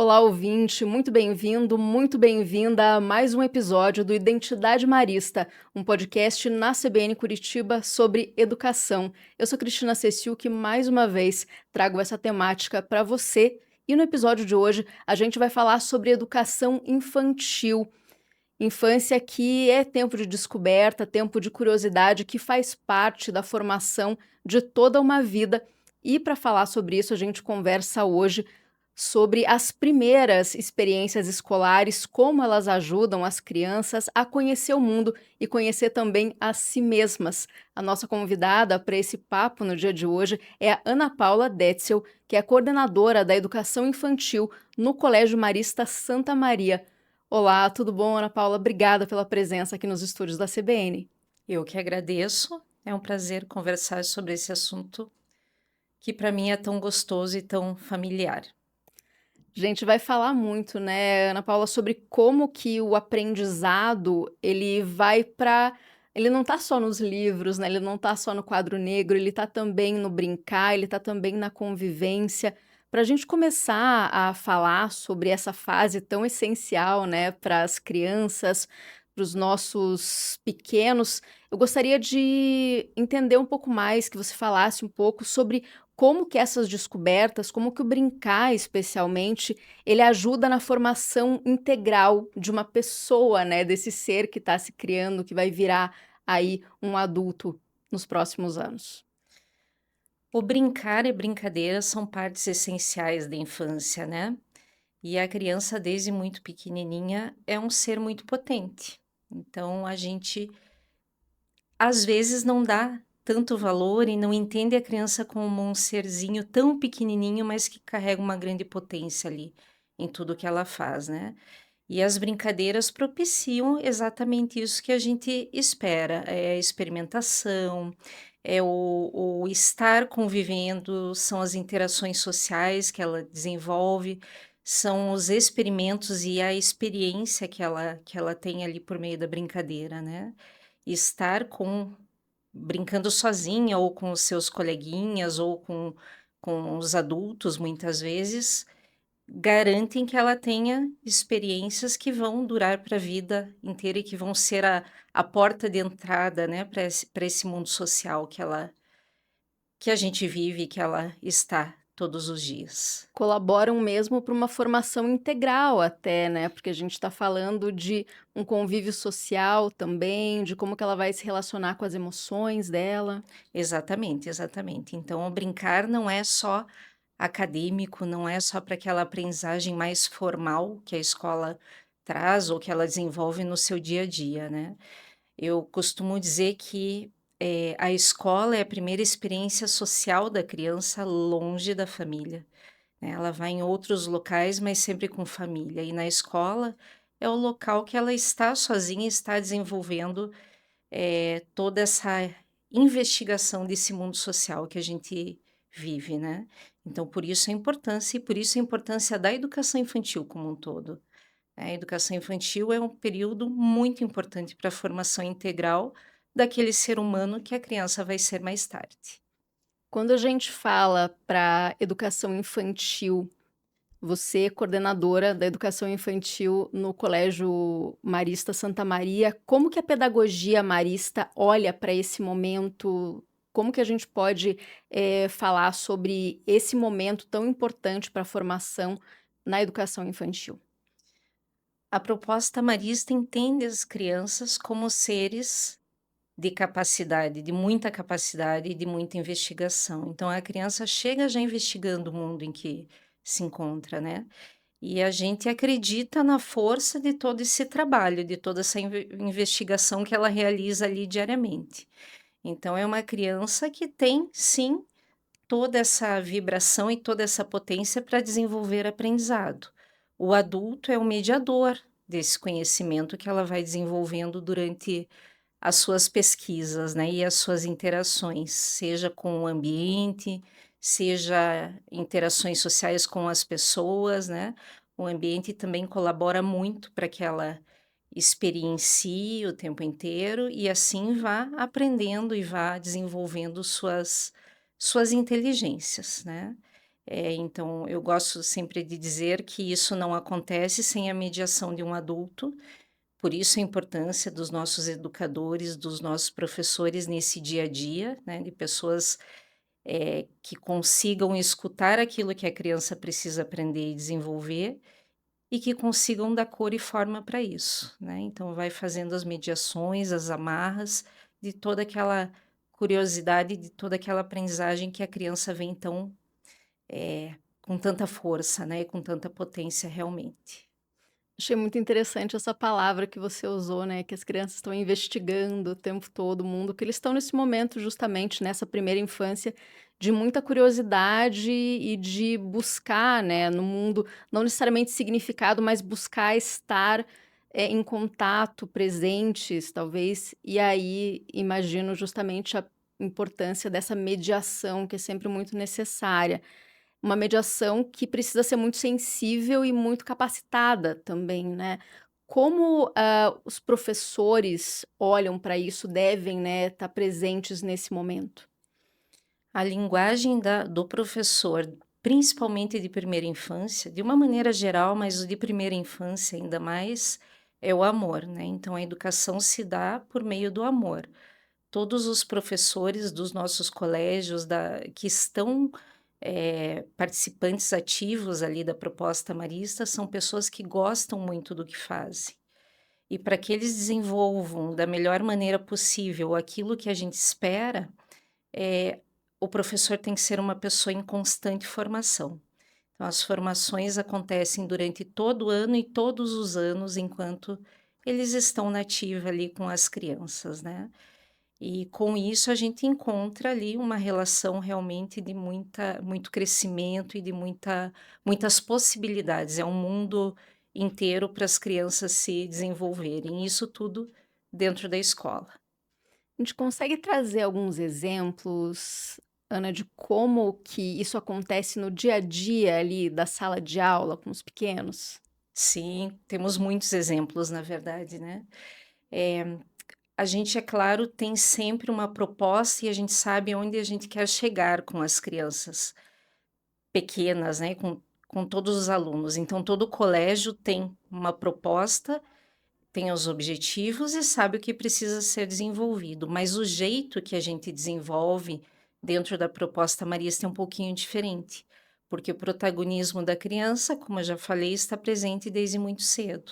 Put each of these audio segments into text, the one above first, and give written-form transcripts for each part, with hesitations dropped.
Olá, ouvinte, muito bem-vindo, muito bem-vinda a mais um episódio do Identidade Marista, um podcast na CBN Curitiba sobre educação. Eu sou Cristina Cecil, que mais uma vez trago essa temática para você. E no episódio de hoje a gente vai falar sobre educação infantil. Infância que é tempo de descoberta, tempo de curiosidade, que faz parte da formação de toda uma vida. E para falar sobre isso, a gente conversa hoje sobre as primeiras experiências escolares, como elas ajudam as crianças a conhecer o mundo e conhecer também a si mesmas. A nossa convidada para esse papo no dia de hoje é a Ana Paula Detzel, que é coordenadora da educação infantil no Colégio Marista Santa Maria. Olá, tudo bom, Ana Paula? Obrigada pela presença aqui nos estúdios da CBN. Eu que agradeço. É um prazer conversar sobre esse assunto que para mim é tão gostoso e tão familiar. A gente vai falar muito, né, Ana Paula, sobre como que o aprendizado, ele vai para ele não tá só nos livros, né, ele não tá só no quadro negro, ele tá também no brincar, ele tá também na convivência. Para a gente começar a falar sobre essa fase tão essencial, né, para as crianças, para os nossos pequenos, eu gostaria de entender um pouco mais, que você falasse um pouco sobre como que essas descobertas, como que o brincar especialmente, ele ajuda na formação integral de uma pessoa, né, desse ser que está se criando, que vai virar aí um adulto nos próximos anos. O brincar e brincadeira são partes essenciais da infância, né? E a criança, desde muito pequenininha, é um ser muito potente. Então, a gente às vezes não dá tanto valor e não entende a criança como um serzinho tão pequenininho, mas que carrega uma grande potência ali em tudo que ela faz, né? E as brincadeiras propiciam exatamente isso que a gente espera, é a experimentação, é o estar convivendo, são as interações sociais que ela desenvolve, são os experimentos e a experiência que ela tem ali por meio da brincadeira, né. Estar brincando sozinha ou com os seus coleguinhas ou com os adultos, muitas vezes, garantem que ela tenha experiências que vão durar para a vida inteira e que vão ser a porta de entrada, né, para esse mundo social que a gente vive e que ela está todos os dias. Colaboram mesmo para uma formação integral até, né, porque a gente está falando de um convívio social também, de como que ela vai se relacionar com as emoções dela. Exatamente, exatamente. Então o brincar não é só acadêmico, não é só para aquela aprendizagem mais formal que a escola traz ou que ela desenvolve no seu dia a dia, né. Eu costumo dizer que, a escola é a primeira experiência social da criança longe da família, né. Ela vai em outros locais, mas sempre com família. E na escola é o local que ela está sozinha e está desenvolvendo, toda essa investigação desse mundo social que a gente vive, né. Então por isso a importância e por isso a importância da educação infantil como um todo. A educação infantil é um período muito importante para a formação integral daquele ser humano que a criança vai ser mais tarde. Quando a gente fala para educação infantil, você é coordenadora da educação infantil no Colégio Marista Santa Maria. Como que a pedagogia marista olha para esse momento? Como que a gente pode, falar sobre esse momento tão importante para a formação na educação infantil? A proposta marista entende as crianças como seres de capacidade, de muita capacidade e de muita investigação. Então a criança chega já investigando o mundo em que se encontra, né? E a gente acredita na força de todo esse trabalho, de toda essa investigação que ela realiza ali diariamente. Então, é uma criança que tem, sim, toda essa vibração e toda essa potência para desenvolver aprendizado. O adulto é o mediador desse conhecimento que ela vai desenvolvendo durante as suas pesquisas, né, e as suas interações, seja com o ambiente, seja interações sociais com as pessoas, né. O ambiente também colabora muito para que ela experiencie o tempo inteiro e assim vá aprendendo e vá desenvolvendo suas inteligências, né. Então eu gosto sempre de dizer que isso não acontece sem a mediação de um adulto, por isso a importância dos nossos educadores, dos nossos professores nesse dia a dia, né, de pessoas, que consigam escutar aquilo que a criança precisa aprender e desenvolver, e que consigam dar cor e forma para isso, né. Então vai fazendo as mediações, as amarras de toda aquela curiosidade, de toda aquela aprendizagem que a criança vem tão, com tanta força, né, e com tanta potência realmente. Achei muito interessante essa palavra que você usou, né, que as crianças estão investigando o tempo todo o mundo, que eles estão nesse momento justamente nessa primeira infância de muita curiosidade e de buscar, né, no mundo, não necessariamente significado, mas buscar estar, em contato, presentes, talvez. E aí imagino justamente a importância dessa mediação que é sempre muito necessária. Uma mediação que precisa ser muito sensível e muito capacitada também, né. Como, os professores olham para isso, devem, né, estar presentes nesse momento? A linguagem do professor, principalmente de primeira infância, de uma maneira geral, mas o de primeira infância ainda mais, é o amor, né. Então a educação se dá por meio do amor. Todos os professores dos nossos colégios que estão, participantes ativos ali da proposta marista, são pessoas que gostam muito do que fazem. E para que eles desenvolvam da melhor maneira possível aquilo que a gente espera, eh, o professor tem que ser uma pessoa em constante formação. Então as formações acontecem durante todo o ano e todos os anos enquanto eles estão na ativa ali com as crianças, né. E com isso a gente encontra ali uma relação realmente de muito crescimento e de muitas possibilidades. É um mundo inteiro para as crianças se desenvolverem, isso tudo dentro da escola. A gente consegue trazer alguns exemplos, Ana, de como que isso acontece no dia a dia ali da sala de aula com os pequenos? Sim, temos muitos exemplos, na verdade, né. Eh, a gente, é claro, tem sempre uma proposta e a gente sabe aonde a gente quer chegar com as crianças pequenas, né, com todos os alunos. Então todo colégio tem uma proposta, tem os objetivos e sabe o que precisa ser desenvolvido, mas o jeito que a gente desenvolve dentro da proposta Marista é um pouquinho diferente, porque o protagonismo da criança, como eu já falei, está presente desde muito cedo.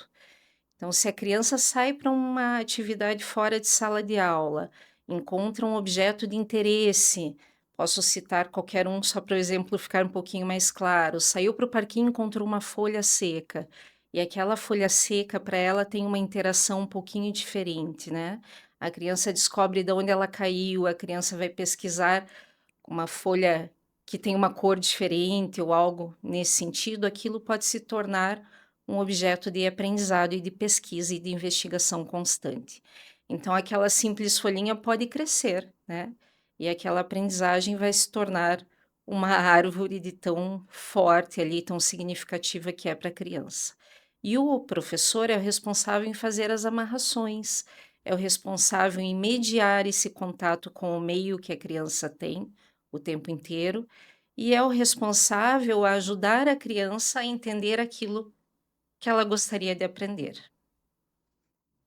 Então, se a criança sai para uma atividade fora de sala de aula, encontra um objeto de interesse, posso citar qualquer um só para o exemplo ficar um pouquinho mais claro. Saiu para o parquinho, encontrou uma folha seca, e aquela folha seca para ela tem uma interação um pouquinho diferente, né? A criança descobre de onde ela caiu, a criança vai pesquisar uma folha que tem uma cor diferente ou algo nesse sentido, aquilo pode se tornar um objeto de aprendizado e de pesquisa e de investigação constante. Então, aquela simples folhinha pode crescer, né? E aquela aprendizagem vai se tornar uma árvore de tão forte ali, tão significativa que é para a criança. E o professor é o responsável em fazer as amarrações, é o responsável em mediar esse contato com o meio que a criança tem o tempo inteiro, e é o responsável a ajudar a criança a entender aquilo que ela gostaria de aprender.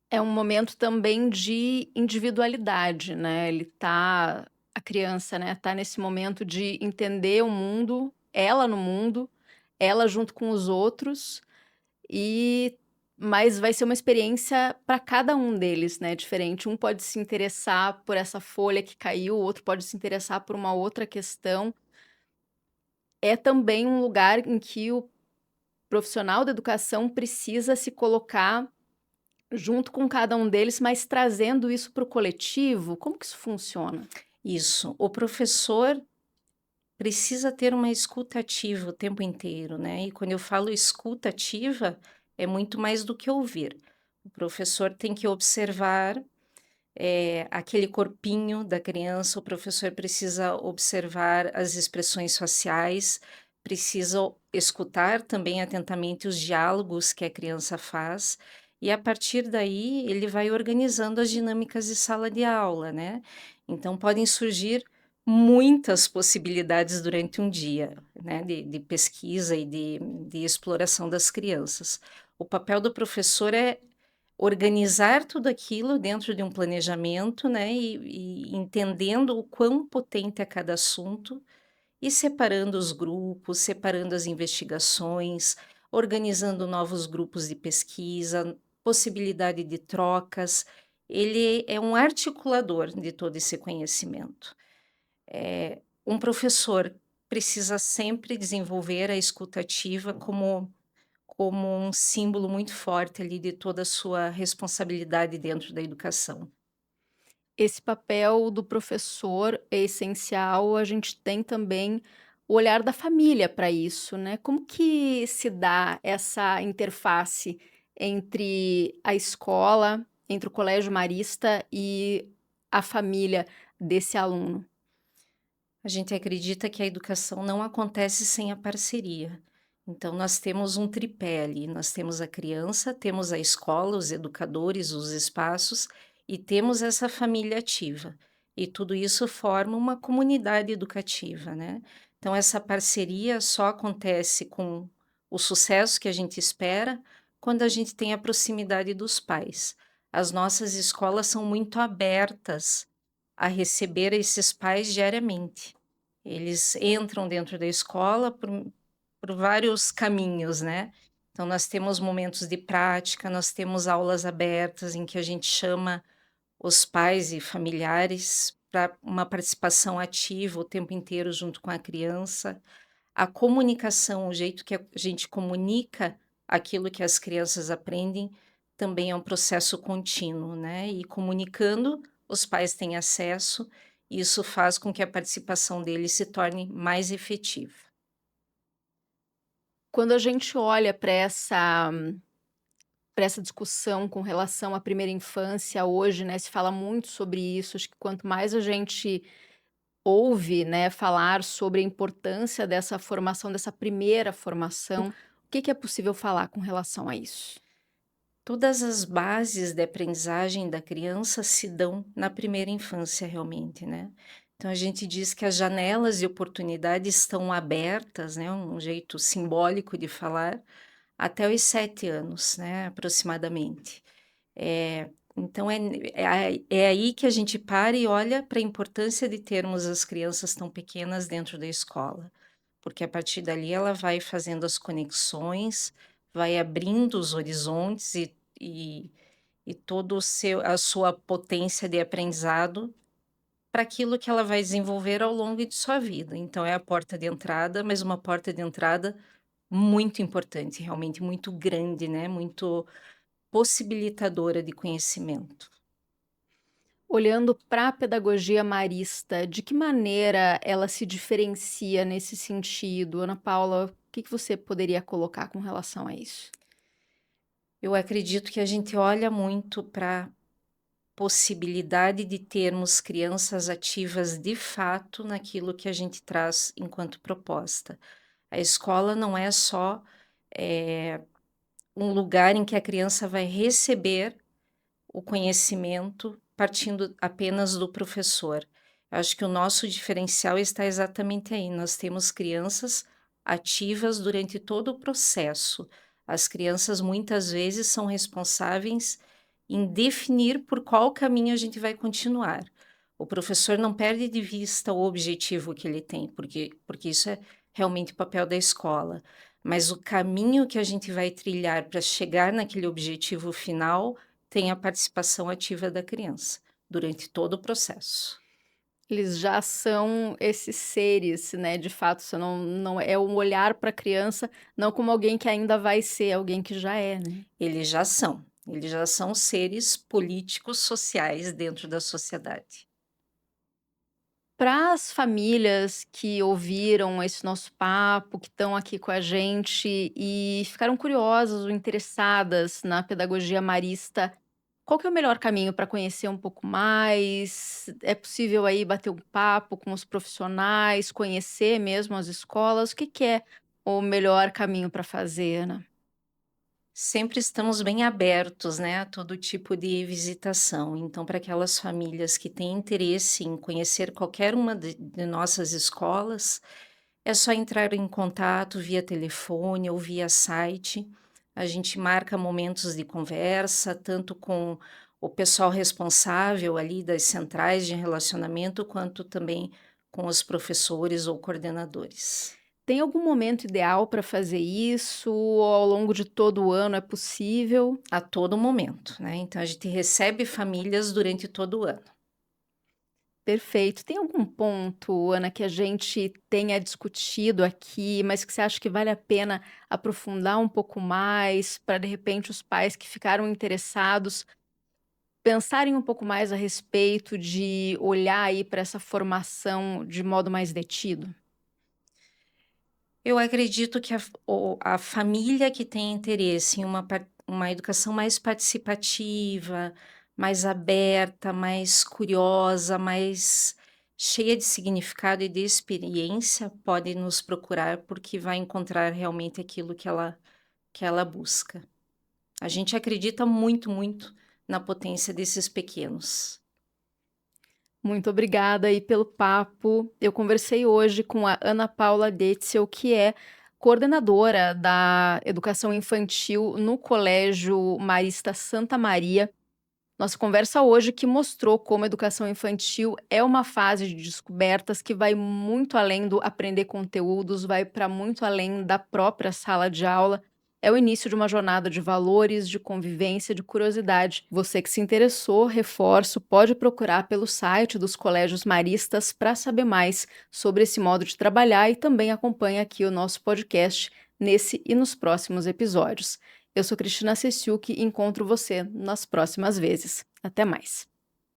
É um momento também de individualidade, né, a criança, né, tá nesse momento de entender o mundo, ela no mundo, ela junto com os outros, e mas vai ser uma experiência para cada um deles, né, diferente. Um pode se interessar por essa folha que caiu, o outro pode se interessar por uma outra questão. É também um lugar em que o profissional da educação precisa se colocar junto com cada um deles, mas trazendo isso para o coletivo, como que isso funciona? Isso, o professor precisa ter uma escuta ativa o tempo inteiro, né, e quando eu falo escuta ativa, é muito mais do que ouvir. O professor tem que observar, aquele corpinho da criança, o professor precisa observar as expressões faciais, precisa escutar também atentamente os diálogos que a criança faz, e a partir daí ele vai organizando as dinâmicas de sala de aula, né. Então podem surgir muitas possibilidades durante um dia, né, de pesquisa e de exploração das crianças. O papel do professor é organizar tudo aquilo dentro de um planejamento, né, e entendendo o quão potente é cada assunto e separando os grupos, separando as investigações, organizando novos grupos de pesquisa, possibilidade de trocas. Ele é um articulador de todo esse conhecimento. Um professor precisa sempre desenvolver a escuta ativa como um símbolo muito forte ali de toda a sua responsabilidade dentro da educação. Esse papel do professor é essencial, a gente tem também o olhar da família para isso, né. Como que se dá essa interface entre a escola, entre o colégio marista e a família desse aluno? A gente acredita que a educação não acontece sem a parceria. Então, nós temos um tripé ali: nós temos a criança, temos a escola, os educadores, os espaços e temos essa família ativa. E tudo isso forma uma comunidade educativa, né? Então, essa parceria só acontece com o sucesso que a gente espera quando a gente tem a proximidade dos pais. As nossas escolas são muito abertas a receber esses pais diariamente. Eles entram dentro da escola por vários caminhos, né. Então nós temos momentos de prática, nós temos aulas abertas em que a gente chama os pais e familiares para uma participação ativa o tempo inteiro junto com a criança. A comunicação, o jeito que a gente comunica aquilo que as crianças aprendem, também é um processo contínuo, né, e comunicando, os pais têm acesso, e isso faz com que a participação deles se torne mais efetiva. Quando a gente olha para essa discussão com relação à primeira infância hoje, né, se fala muito sobre isso, acho que quanto mais a gente ouve, né, falar sobre a importância dessa formação, dessa primeira formação, o que que é possível falar com relação a isso? Todas as bases de aprendizagem da criança se dão na primeira infância realmente, né. Então a gente diz que as janelas de oportunidade estão abertas, né, um jeito simbólico de falar, até os 7 anos, né, aproximadamente. Então é aí que a gente para e olha para a importância de termos as crianças tão pequenas dentro da escola, porque a partir dali ela vai fazendo as conexões, vai abrindo os horizontes e e todo o seu a sua potência de aprendizado para aquilo que ela vai desenvolver ao longo de sua vida. Então é a porta de entrada, mas uma porta de entrada muito importante, realmente muito grande, né, muito possibilitadora de conhecimento. Olhando para a pedagogia marista, de que maneira ela se diferencia nesse sentido? Ana Paula, o que que você poderia colocar com relação a isso? Eu acredito que a gente olha muito para possibilidade de termos crianças ativas de fato naquilo que a gente traz enquanto proposta. A escola não é só um lugar em que a criança vai receber o conhecimento partindo apenas do professor. Eu acho que o nosso diferencial está exatamente aí. Nós temos crianças ativas durante todo o processo. As crianças muitas vezes são responsáveis em definir por qual caminho a gente vai continuar. O professor não perde de vista o objetivo que ele tem, porque isso é realmente o papel da escola. Mas o caminho que a gente vai trilhar para chegar naquele objetivo final tem a participação ativa da criança, durante todo o processo. Eles já são esses seres, né, de fato, você não é um olhar para a criança, não como alguém que ainda vai ser, alguém que já é, né. Eles já são seres políticos sociais dentro da sociedade. Para as famílias que ouviram esse nosso papo, que estão aqui com a gente e ficaram curiosas ou interessadas na pedagogia marista, qual que é o melhor caminho para conhecer um pouco mais? É possível aí bater um papo com os profissionais, conhecer mesmo as escolas? O que que é o melhor caminho para fazer, Ana? Sempre estamos bem abertos, né, a todo tipo de visitação. Então, para aquelas famílias que têm interesse em conhecer qualquer uma de nossas escolas, é só entrar em contato via telefone ou via site. A gente marca momentos de conversa, tanto com o pessoal responsável ali das centrais de relacionamento, quanto também com os professores ou coordenadores. Tem algum momento ideal para fazer isso ou ao longo de todo o ano é possível? A todo momento, né? Então a gente recebe famílias durante todo o ano. Perfeito. Tem algum ponto, Ana, que a gente tenha discutido aqui, mas que você acha que vale a pena aprofundar um pouco mais, para de repente os pais que ficaram interessados pensarem um pouco mais a respeito de olhar aí para essa formação de modo mais detido? Eu acredito que a família que tem interesse em uma educação mais participativa, mais aberta, mais curiosa, mais cheia de significado e de experiência, pode nos procurar, porque vai encontrar realmente aquilo que ela busca. A gente acredita muito, muito na potência desses pequenos. Muito obrigada aí pelo papo. Eu conversei hoje com a Ana Paula Detzel, que é coordenadora da educação infantil no Colégio Marista Santa Maria. Nossa conversa hoje que mostrou como a educação infantil é uma fase de descobertas que vai muito além do aprender conteúdos, vai para muito além da própria sala de aula. É o início de uma jornada de valores, de convivência, de curiosidade. Você que se interessou, reforço, pode procurar pelo site dos colégios maristas para saber mais sobre esse modo de trabalhar e também acompanha aqui o nosso podcast nesse e nos próximos episódios. Eu sou Cristina Cessiuk e encontro você nas próximas vezes. Até mais.